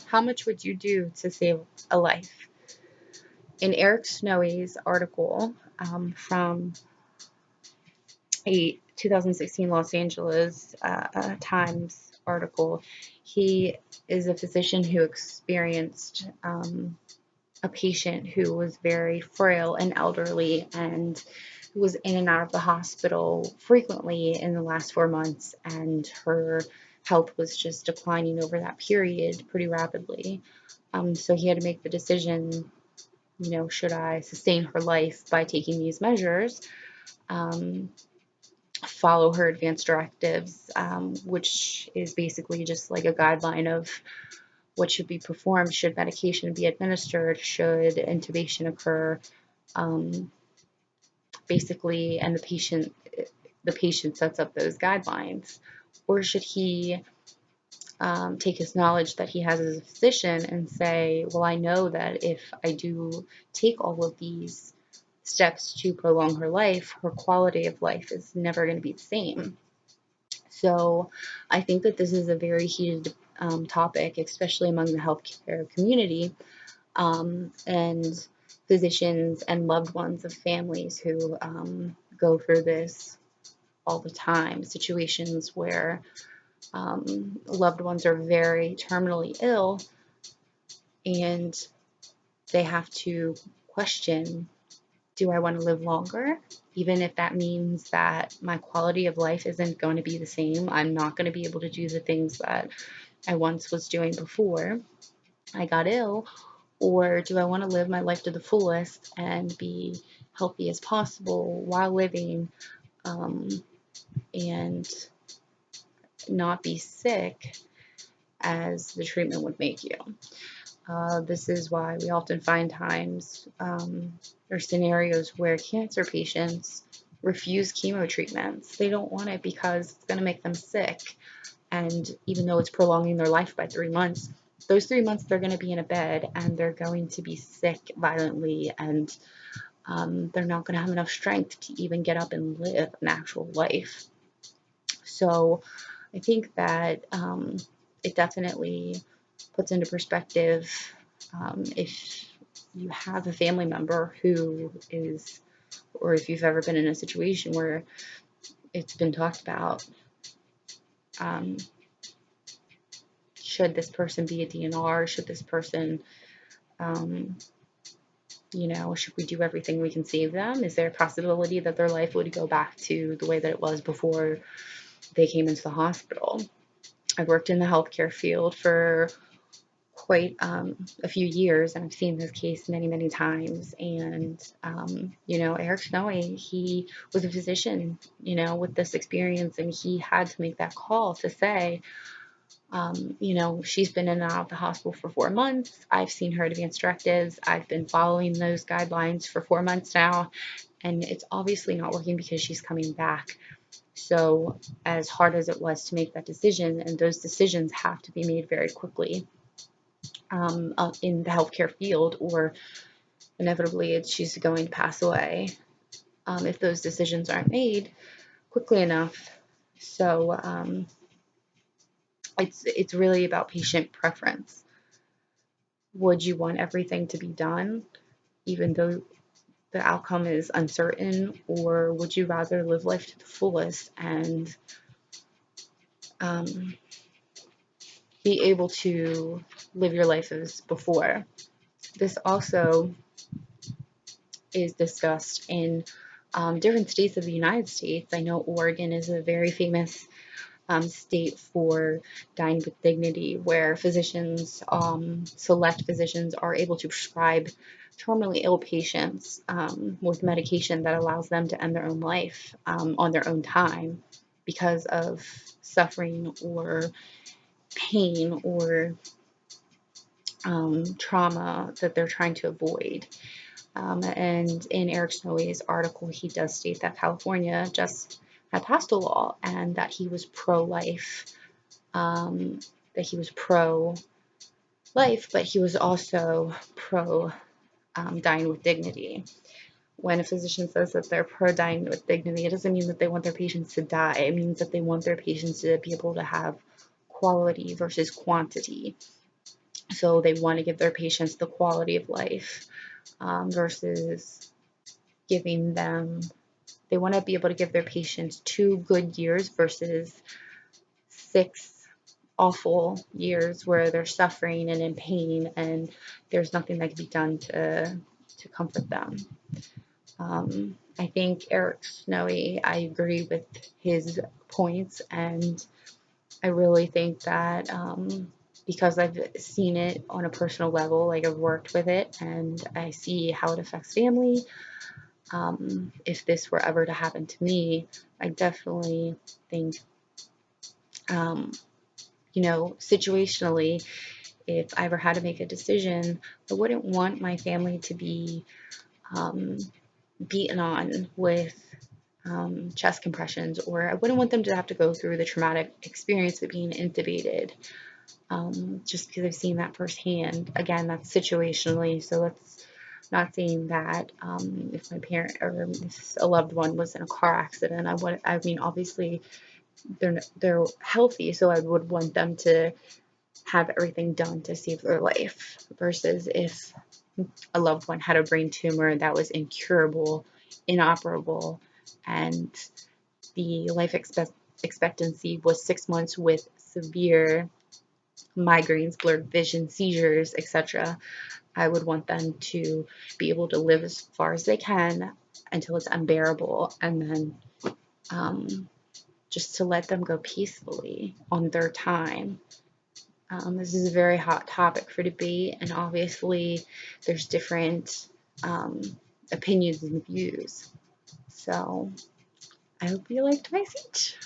How much would you do to save a life? In Eric Snowy's article from a 2016 Los Angeles Times article, he is a physician who experienced a patient who was very frail and elderly and who was in and out of the hospital frequently in the last 4 months, and her health was just declining over that period pretty rapidly. So he had to make the decision, should I sustain her life by taking these measures, follow her advanced directives, which is basically just like a guideline of what should be performed, should medication be administered, should intubation occur, basically, and the patient sets up those guidelines, or should he take his knowledge that he has as a physician and say, well, I know that if I do take all of these steps to prolong her life, her quality of life is never going to be the same. So I think that this is a very heated topic, especially among the healthcare community, and physicians and loved ones of families who go through this all the time. Situations where loved ones are very terminally ill and they have to question, do I want to live longer? Even if that means that my quality of life isn't going to be the same, I'm not going to be able to do the things that I once was doing before I got ill. Or do I want to live my life to the fullest and be healthy as possible while living, and not be sick as the treatment would make you? This is why we often find times or scenarios where cancer patients refuse chemo treatments. They don't want it because it's going to make them sick. And even though it's prolonging their life by 3 months, those 3 months they're going to be in a bed and they're going to be sick violently, and they're not going to have enough strength to even get up and live an actual life. So I think that it definitely puts into perspective, if you have a family member who is, or if you've ever been in a situation where it's been talked about, should this person be a DNR? Should this person, should we do everything we can save them? Is there a possibility that their life would go back to the way that it was before they came into the hospital? I've worked in the healthcare field for quite a few years, and I've seen this case many, many times. And, Eric Snowy, he was a physician, with this experience, and he had to make that call to say, she's been in and out of the hospital for 4 months. I've seen her advanced directives. I've been following those guidelines for 4 months now, and it's obviously not working because she's coming back. So as hard as it was to make that decision, and those decisions have to be made very quickly in the healthcare field, or inevitably she's going to pass away if those decisions aren't made quickly enough. So it's really about patient preference. Would you want everything to be done, even though the outcome is uncertain, or would you rather live life to the fullest and be able to live your life as before? This also is discussed in different states of the United States. I know Oregon is a very famous state for dying with dignity, where physicians, select physicians, are able to prescribe terminally ill patients with medication that allows them to end their own life on their own time because of suffering or pain or trauma that they're trying to avoid. And in Eric Snowy's article, he does state that California just had passed a law and that he was pro-life, but he was also pro dying with dignity. When a physician says that they're pro dying with dignity, it doesn't mean that they want their patients to die. It means that they want their patients to be able to have quality versus quantity. So they want to give their patients the quality of life, versus giving them, they want to be able to give their patients 2 good years versus 6 awful years where they're suffering and in pain and there's nothing that can be done to comfort them. I think Eric Snowy, I agree with his points, and I really think that, because I've seen it on a personal level, like I've worked with it and I see how it affects family. If this were ever to happen to me, I definitely think, situationally, if I ever had to make a decision, I wouldn't want my family to be beaten on with chest compressions, or I wouldn't want them to have to go through the traumatic experience of being intubated, just because I've seen that firsthand. Again, that's situationally, so that's not saying that, if my parent or if a loved one was in a car accident, I mean, obviously they're healthy, so I would want them to have everything done to save their life, versus if a loved one had a brain tumor that was incurable, inoperable, and the life expectancy was 6 months with severe migraines, blurred vision, seizures, etc. I would want them to be able to live as far as they can until it's unbearable, and then, just to let them go peacefully on their time. This is a very hot topic for debate, and obviously there's different, opinions and views. So I hope you liked my speech.